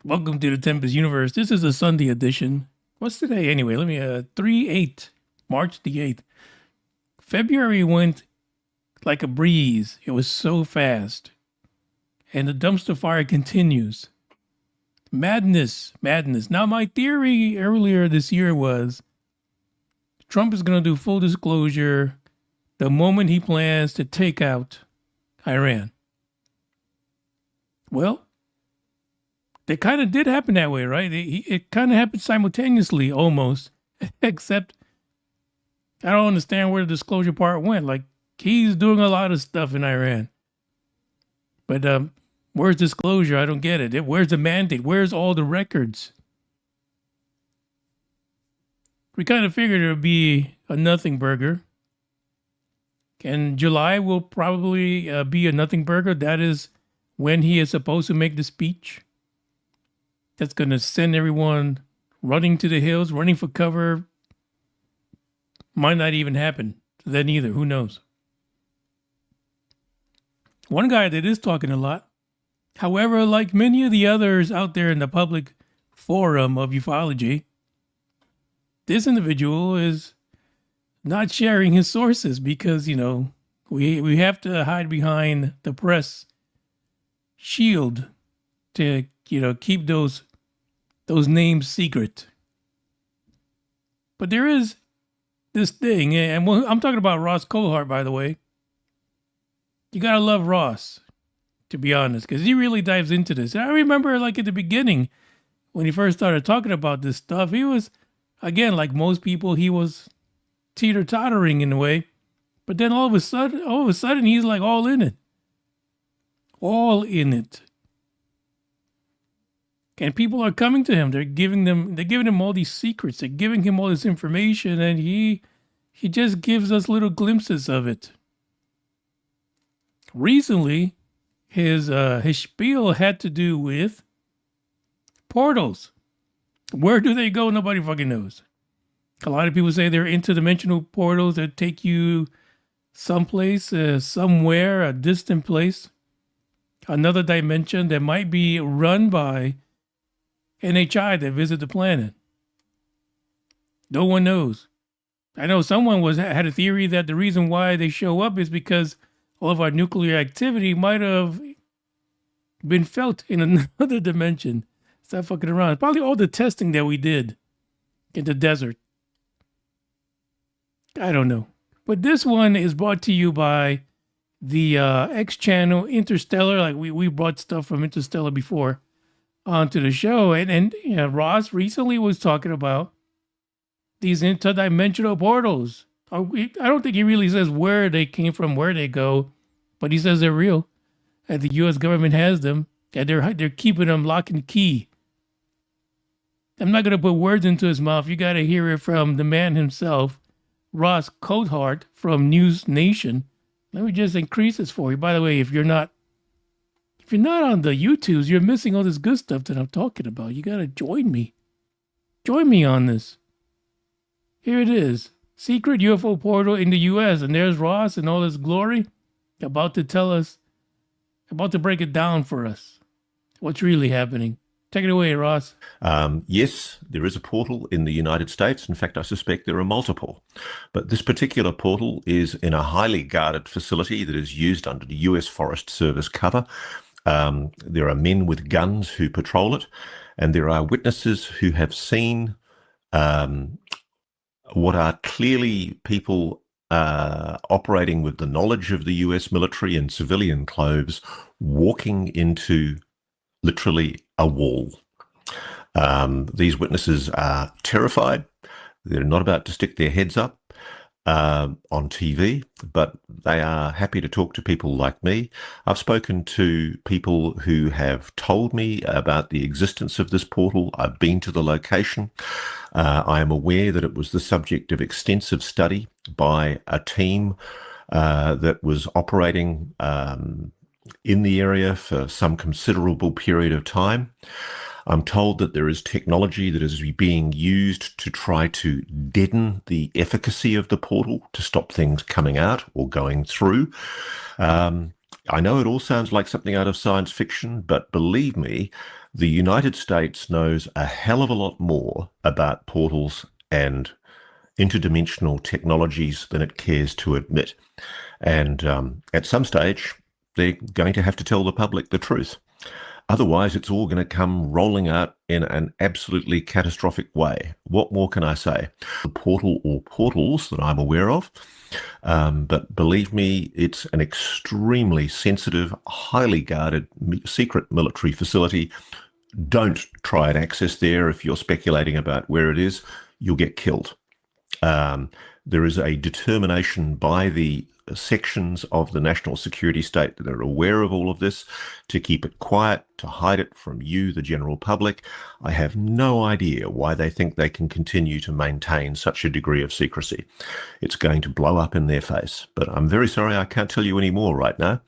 Welcome to the Tempest Universe. This is a Sunday edition. What's today anyway? Let me 3/8, March the 8th. February went like a breeze. It was so fast. And the dumpster fire continues. Madness, madness. Now my theory earlier this year was Trump is going to do full disclosure the moment he plans to take out Iran. Well, it kind of did happen that way, right? It kind of happened simultaneously almost, except I don't understand where the disclosure part went. Like, he's doing a lot of stuff in Iran. But where's disclosure? I don't get it. Where's the mandate? Where's all the records? We kind of figured it would be a nothing burger. And July will probably be a nothing burger. That is when he is supposed to make the speech. That's going to send everyone running to the hills, running for cover. Might not even happen then either. Who knows? One guy that is talking a lot, however, like many of the others out there in the public forum of ufology, this individual is not sharing his sources because, we have to hide behind the press shield to, keep those names secret. But there is this thing, and I'm talking about Ross Coulthart, by the way. You gotta love Ross, to be honest, because he really dives into this. I remember, like at the beginning, when he first started talking about this stuff, he was, again, like most people, he was teeter-tottering in a way. But then all of a sudden, he's like all in it. All in it. And people are coming to him. They're giving him all these secrets. They're giving him all this information, and he just gives us little glimpses of it. Recently, his spiel had to do with portals. Where do they go? Nobody fucking knows. A lot of people say they're interdimensional portals that take you someplace, somewhere, a distant place, another dimension that might be run by NHI that visit the planet. No one knows. I know someone had a theory that the reason why they show up is because all of our nuclear activity might have been felt in another dimension. Stop fucking around. It's probably all the testing that we did in the desert. I don't know. But this one is brought to you by the X channel Interstellar. Like we brought stuff from Interstellar before onto the show. And Ross recently was talking about these interdimensional portals. I don't think he really says where they came from, where they go, but he says they're real, and the U.S. government has them, and they're keeping them lock and key. I'm not going to put words into his mouth. You got to hear it from the man himself, Ross Coulthart from News Nation. Let me just increase this for you. By the way, if you're not on the YouTubes, you're missing all this good stuff that I'm talking about. You got to join me. Join me on this. Here it is. Secret UFO portal in the U.S. And there's Ross in all his glory about to tell us, about to break it down for us. What's really happening. Take it away, Ross. Yes, there is a portal in the United States. In fact, I suspect there are multiple. But this particular portal is in a highly guarded facility that is used under the U.S. Forest Service cover. There are men with guns who patrol it, and there are witnesses who have seen what are clearly people operating with the knowledge of the US military in civilian clothes, walking into literally a wall. These witnesses are terrified. They're not about to stick their heads up on TV, but they are happy to talk to people like me. I've spoken to people who have told me about the existence of this portal. I've been to the location. I am aware that it was the subject of extensive study by a team that was operating in the area for some considerable period of time. I'm told that there is technology that is being used to try to deaden the efficacy of the portal to stop things coming out or going through. I know it all sounds like something out of science fiction, but believe me, the United States knows a hell of a lot more about portals and interdimensional technologies than it cares to admit. And at some stage, they're going to have to tell the public the truth. Otherwise, it's all going to come rolling out in an absolutely catastrophic way. What more can I say? The portal or portals that I'm aware of. But believe me, it's an extremely sensitive, highly guarded, secret military facility. Don't try and access there if you're speculating about where it is. You'll get killed. There is a determination by the sections of the national security state that are aware of all of this to keep it quiet, to hide it from you, the general public. I have no idea why they think they can continue to maintain such a degree of secrecy. It's going to blow up in their face. But I'm very sorry I can't tell you any more right now.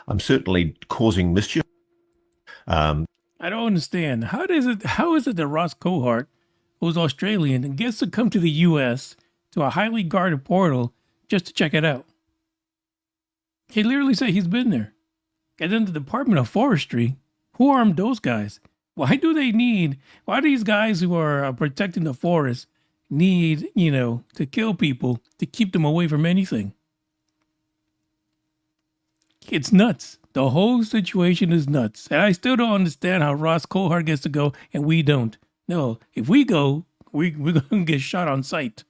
I'm certainly causing mischief. I don't understand. How is it that Ross Coulthart, who's Australian and gets to come to the US to a highly guarded portal just to check it out? He literally said he's been there. And then the Department of Forestry, who armed those guys? Why do these guys who are protecting the forest need, to kill people to keep them away from anything? It's nuts. The whole situation is nuts. And I still don't understand how Ross Coulthart gets to go and we don't. No, if we go, we're going to get shot on sight.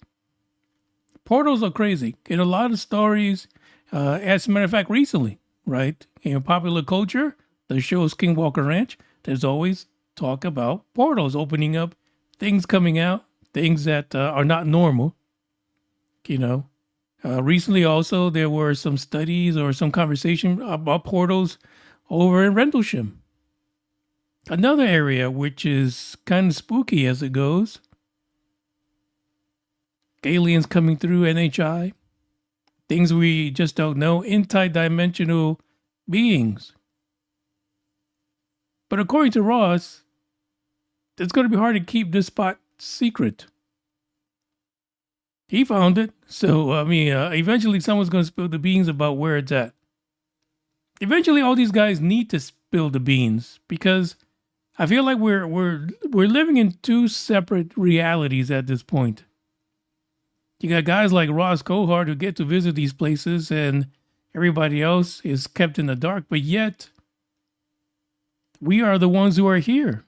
Portals are crazy. In a lot of stories, as a matter of fact, recently, right, in popular culture, the show Skinwalker Ranch, there's always talk about portals opening up, things coming out, things that are not normal, Recently also, there were some studies or some conversation about portals over in Rendlesham. Another area which is kind of spooky as it goes. Aliens coming through NHI. Things we just don't know. Interdimensional beings. But according to Ross, it's going to be hard to keep this spot secret. He found it. So, eventually someone's going to spill the beans about where it's at. Eventually all these guys need to spill the beans because I feel like we're living in two separate realities at this point. You got guys like Ross Coulthart who get to visit these places and everybody else is kept in the dark, but yet we are the ones who are here.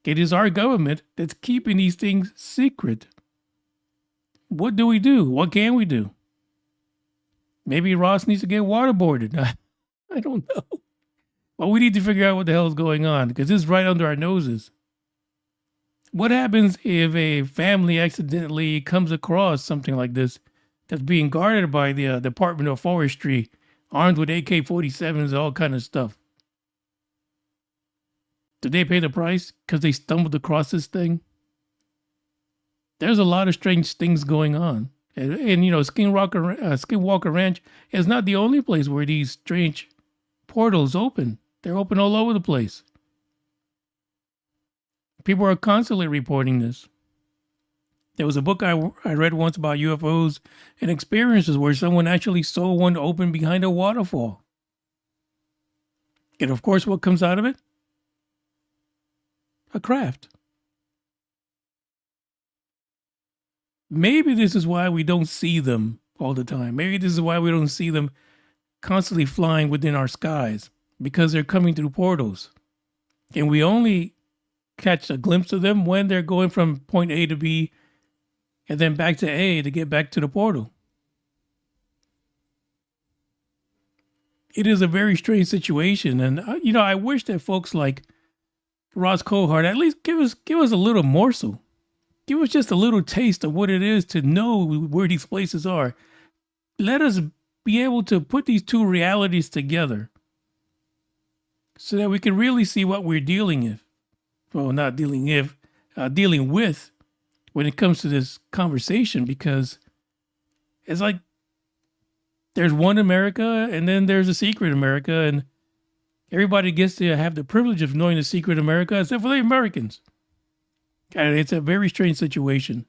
It is our government that's keeping these things secret. What do we do? What can we do? Maybe Ross needs to get waterboarded. I don't know. Well, we need to figure out what the hell is going on because this is right under our noses. What happens if a family accidentally comes across something like this that's being guarded by the Department of Forestry, armed with AK-47s, all kind of stuff? Did they pay the price because they stumbled across this thing? There's a lot of strange things going on. And Skinwalker Ranch is not the only place where these strange portals open. They're open all over the place. People are constantly reporting this. There was a book I read once about UFOs and experiences where someone actually saw one open behind a waterfall. And of course, what comes out of it? A craft. Maybe this is why we don't see them all the time. Maybe this is why we don't see them constantly flying within our skies, because they're coming through portals. And we only catch a glimpse of them when they're going from point A to B and then back to A to get back to the portal. It is a very strange situation. And, I wish that folks like Ross Coulthart at least give us a little morsel. Give us just a little taste of what it is to know where these places are. Let us be able to put these two realities together so that we can really see what we're dealing with. Well, not dealing with, dealing with when it comes to this conversation, because it's like there's one America and then there's a secret America, and everybody gets to have the privilege of knowing the secret America except for the Americans. And it's a very strange situation.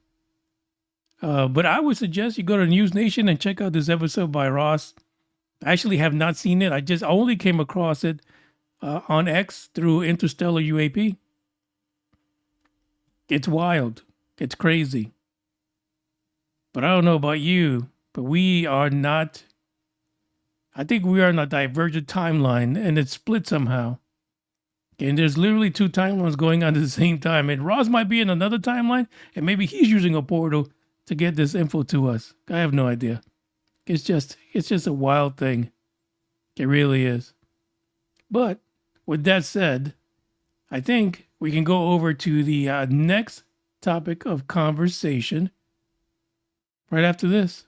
But I would suggest you go to News Nation and check out this episode by Ross. I actually have not seen it. I just only came across it on X through Interstellar UAP. It's wild. It's crazy. But I don't know about you, but we are not. I think we are on a divergent timeline and it's split somehow. And there's literally two timelines going on at the same time. And Ross might be in another timeline and maybe he's using a portal to get this info to us. I have no idea. It's just a wild thing. It really is. But with that said, I think we can go over to the next topic of conversation right after this.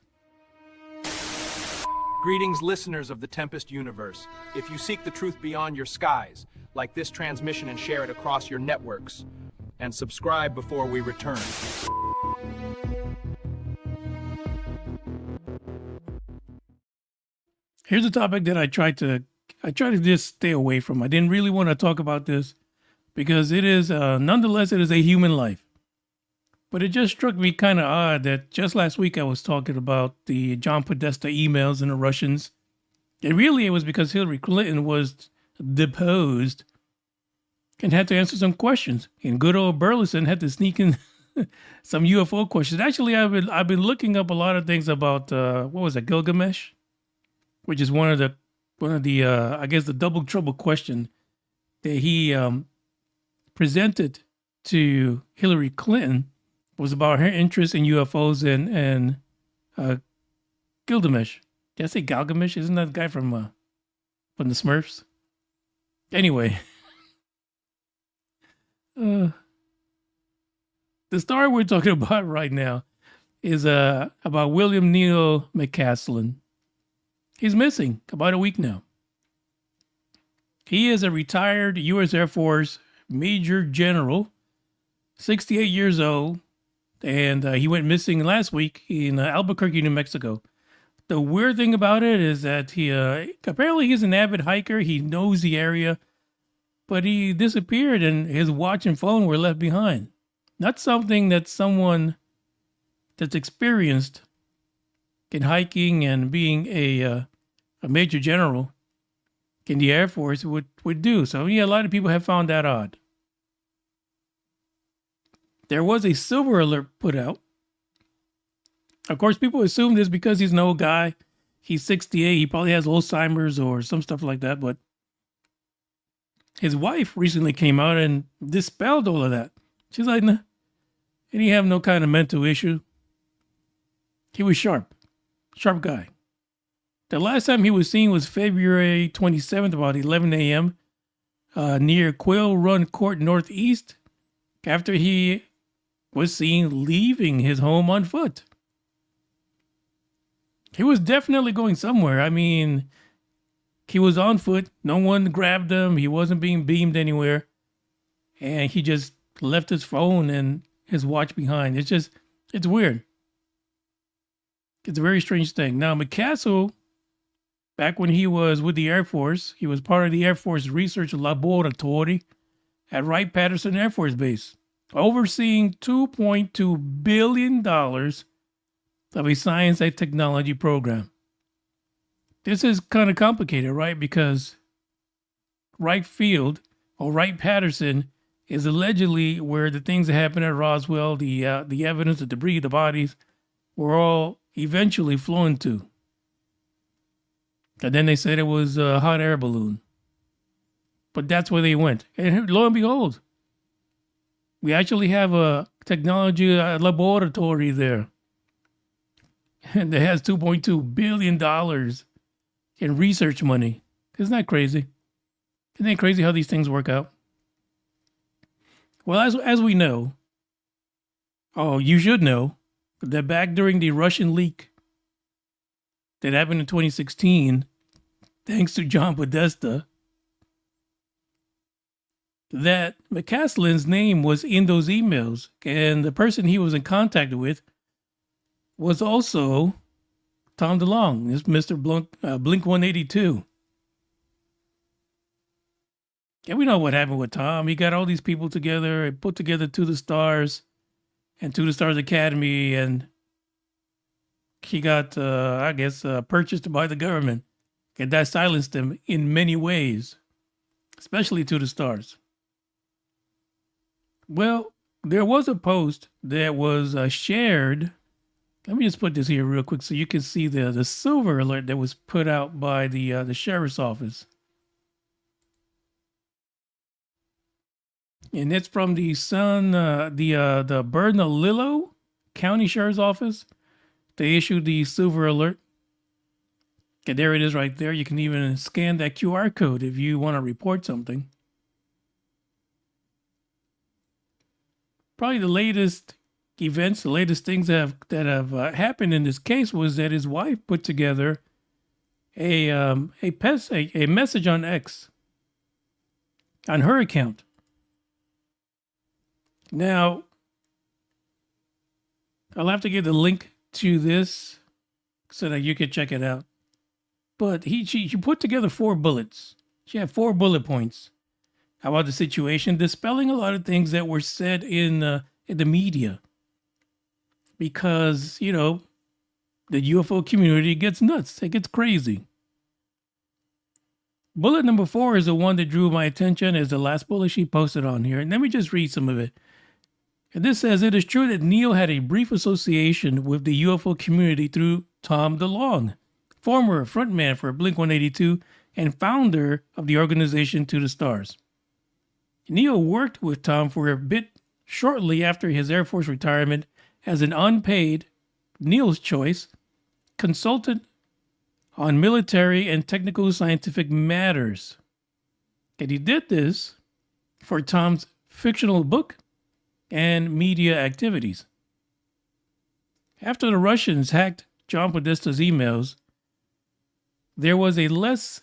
Greetings, listeners of the Tempest universe. If you seek the truth beyond your skies, like this transmission and share it across your networks. And subscribe before we return. Here's a topic that I try to just stay away from. I didn't really want to talk about this because it is, nonetheless, it is a human life. But it just struck me kind of odd that just last week I was talking about the John Podesta emails and the Russians. And really it was because Hillary Clinton was deposed and had to answer some questions. And good old Burleson had to sneak in some UFO questions. Actually, I've been looking up a lot of things about, what was it, Gilgamesh? Which is one of the I guess the double trouble question that he presented to Hillary Clinton was about her interest in UFOs and Gilgamesh. Did I say Gilgamesh? Isn't that the guy from the Smurfs? Anyway, the story we're talking about right now is about William Neal McCasland. He's missing about a week now. He is a retired U.S. Air Force Major General, 68 years old, and he went missing last week in Albuquerque, New Mexico. The weird thing about it is that he apparently he's an avid hiker. He knows the area, but he disappeared and his watch and phone were left behind. Not something that someone that's experienced in hiking and being a major general in the Air Force would do. So yeah, a lot of people have found that odd. There was a silver alert put out. Of course, people assume this because he's an old guy. He's 68. He probably has Alzheimer's or some stuff like that. But his wife recently came out and dispelled all of that. She's like, nah, and he have no kind of mental issue. He was sharp guy. The last time he was seen was February 27th, about 11 a.m. Near Quail Run Court Northeast, after he was seen leaving his home on foot. He was definitely going somewhere. I mean, he was on foot. No one grabbed him. He wasn't being beamed anywhere. And he just left his phone and his watch behind. It's weird. It's a very strange thing. Now, McCasland, back when he was with the Air Force, he was part of the Air Force Research Laboratory at Wright-Patterson Air Force Base, overseeing $2.2 billion of a science and technology program. This is kind of complicated, right? Because Wright Field, or Wright-Patterson, is allegedly where the things that happened at Roswell, the evidence, the debris, the bodies, were all eventually flown to. And then they said it was a hot air balloon. But that's where they went. And lo and behold, we actually have a technology laboratory there. And it has $2.2 billion in research money. Isn't that crazy? Isn't that crazy how these things work out? Well, as we know, you should know, that back during the Russian leak that happened in 2016, thanks to John Podesta, that McCasland's name was in those emails. And the person he was in contact with was also Tom DeLonge, this Mr. Blink 182. And we know what happened with Tom. He got all these people together and put together To the Stars and To the Stars Academy, and he got, purchased by the government. And that silenced them in many ways, especially to the stars. Well, there was a post that was shared. Let me just put this here real quick so you can see the silver alert that was put out by the sheriff's office. And it's from the the Bernalillo County Sheriff's Office. They issued the silver alert. Okay, there it is right there. You can even scan that QR code if you want to report something. Probably the latest events, the latest things that have happened in this case was that his wife put together a message on X on her account. Now, I'll have to give the link to this so that you can check it out. But she put together 4 bullets. She had 4 bullet points about the situation, dispelling a lot of things that were said in the media. Because, you know, the UFO community gets nuts. It gets crazy. Bullet number 4 is the one that drew my attention as the last bullet she posted on here. And let me just read some of it. And this says, it is true that Neil had a brief association with the UFO community through Tom DeLonge, former frontman for Blink-182 and founder of the organization To the Stars. Neil worked with Tom for a bit shortly after his Air Force retirement as an unpaid, Neil's choice, consultant on military and technical scientific matters. And he did this for Tom's fictional book and media activities. After the Russians hacked John Podesta's emails, there was a less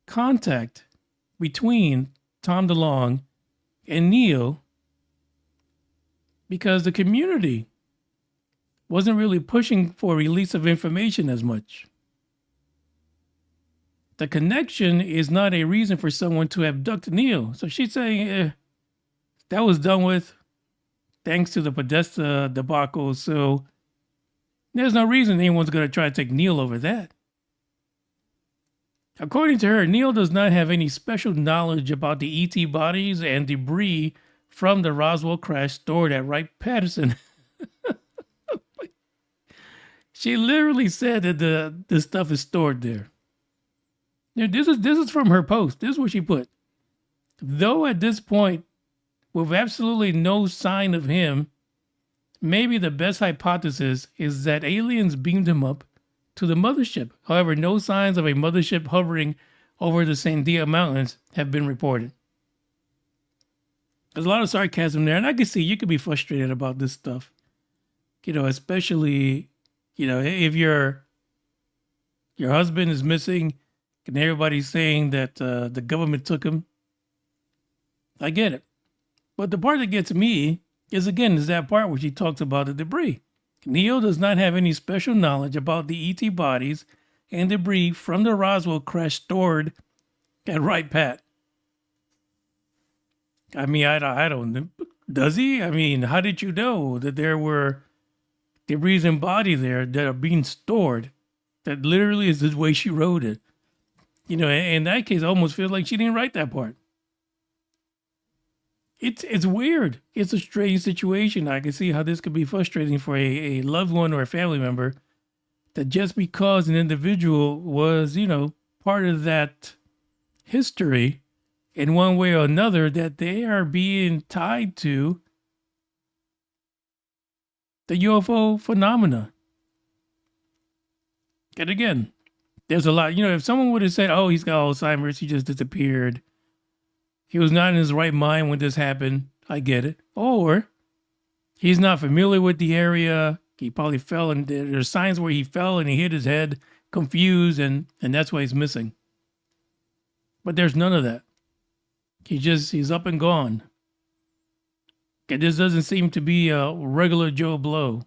contact between Tom DeLonge and Neil because the community wasn't really pushing for release of information as much. The connection is not a reason for someone to abduct Neil. So she's saying that was done with thanks to the Podesta debacle. So there's no reason anyone's going to try to take Neil over that. According to her, Neil does not have any special knowledge about the ET bodies and debris from the Roswell crash stored at Wright-Patterson. She literally said that the stuff is stored there. Now, this is from her post. This is what she put. Though at this point, with absolutely no sign of him, maybe the best hypothesis is that aliens beamed him up to the mothership. However, no signs of a mothership hovering over the Sandia Mountains have been reported. There's a lot of sarcasm there, and I can see you could be frustrated about this stuff. You know, especially, you know, if your husband is missing and everybody's saying that the government took him. I get it. But the part that gets me is that part where she talks about the debris. Neil does not have any special knowledge about the ET bodies and debris from the Roswell crash stored at Wright-Pat. I mean, I don't. Does he? I mean, how did you know that there were debris and bodies there that are being stored? That literally is the way she wrote it. You know, in that case, I almost feel like she didn't write that part. It's weird. It's a strange situation. I can see how this could be frustrating for a loved one or a family member, that just because an individual was, you know, part of that history in one way or another, that they are being tied to the UFO phenomena. And again, there's a lot, you know, if someone would have said, oh, he's got Alzheimer's, he just disappeared, he was not in his right mind when this happened, I get it. Or he's not familiar with the area, he probably fell, and there's signs where he fell and he hit his head, confused, and that's why he's missing. But there's none of that. He's up and gone. Okay, this doesn't seem to be a regular Joe Blow.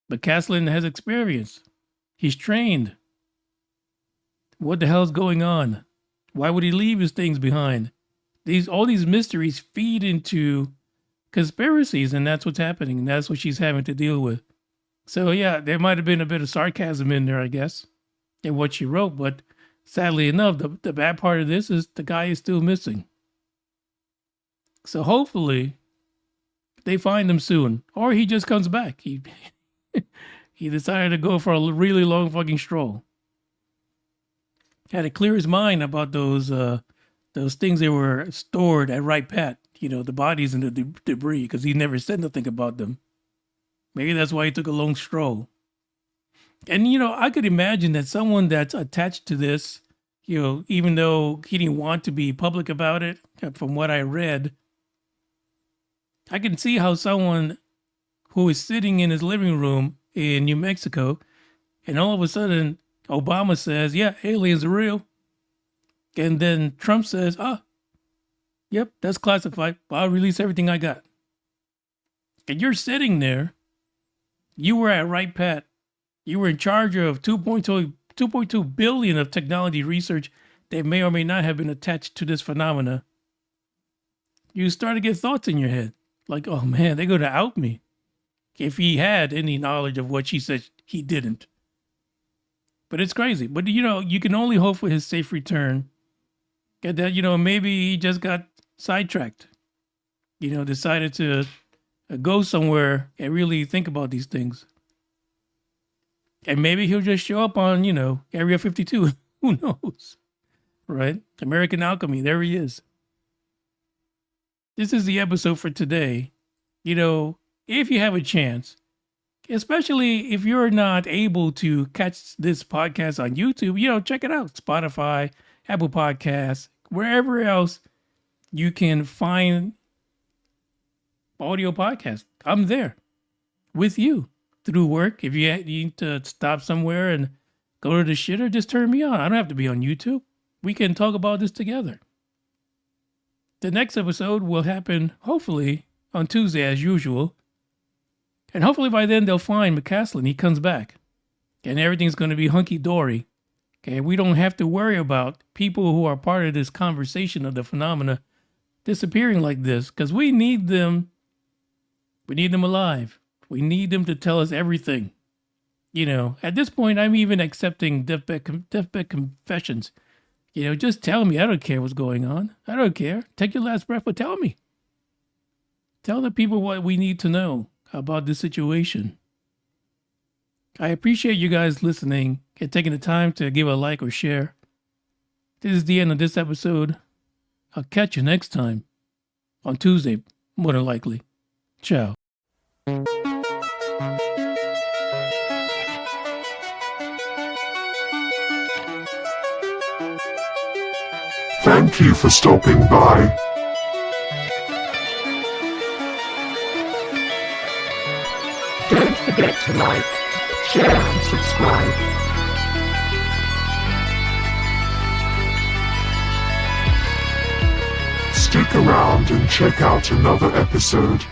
But McCasland has experience. He's trained. What the hell's going on? Why would he leave his things behind? All these mysteries feed into conspiracies, and that's what's happening. And that's what she's having to deal with. So yeah, there might have been a bit of sarcasm in there, I guess, in what she wrote. But sadly enough, the bad part of this is the guy is still missing. So hopefully they find him soon, or he just comes back. He he decided to go for a really long fucking stroll. Had to clear his mind about those things that were stored at Right Pat. You know, the bodies and the debris, because he never said nothing about them. Maybe that's why he took a long stroll. And, you know, I could imagine that someone that's attached to this, you know, even though he didn't want to be public about it, from what I read, I can see how someone who is sitting in his living room in New Mexico, and all of a sudden Obama says, yeah, aliens are real. And then Trump says, yep, that's classified. I'll release everything I got. And you're sitting there. You were at Right Pat. You were in charge of 2.2 billion of technology research that may or may not have been attached to this phenomena. You start to get thoughts in your head. Like, oh man, they're going to out me. If he had any knowledge of what she said, he didn't. But it's crazy. But, you know, you can only hope for his safe return. And that, you know, maybe he just got sidetracked. You know, decided to go somewhere and really think about these things. And maybe he'll just show up on, you know, Area 52. Who knows? Right? American Alchemy. There he is. This is the episode for today. You know, if you have a chance, especially if you're not able to catch this podcast on YouTube, you know, check it out. Spotify, Apple Podcasts, wherever else you can find audio podcasts. I'm there with you through work. If you need to stop somewhere and go to the shitter, just turn me on. I don't have to be on YouTube. We can talk about this together. The next episode will happen, hopefully, on Tuesday as usual. And hopefully by then they'll find McCasland. He comes back. And everything's going to be hunky-dory. Okay, we don't have to worry about people who are part of this conversation of the phenomena disappearing like this. Because we need them. We need them alive. We need them to tell us everything. You know, at this point, I'm even accepting deathbed confessions. You know, just tell me. I don't care what's going on. I don't care. Take your last breath, but tell me. Tell the people what we need to know about this situation. I appreciate you guys listening and taking the time to give a like or share. This is the end of this episode. I'll catch you next time on Tuesday, more than likely. Ciao. Thank you for stopping by. Don't forget to like, share and subscribe. Stick around and check out another episode.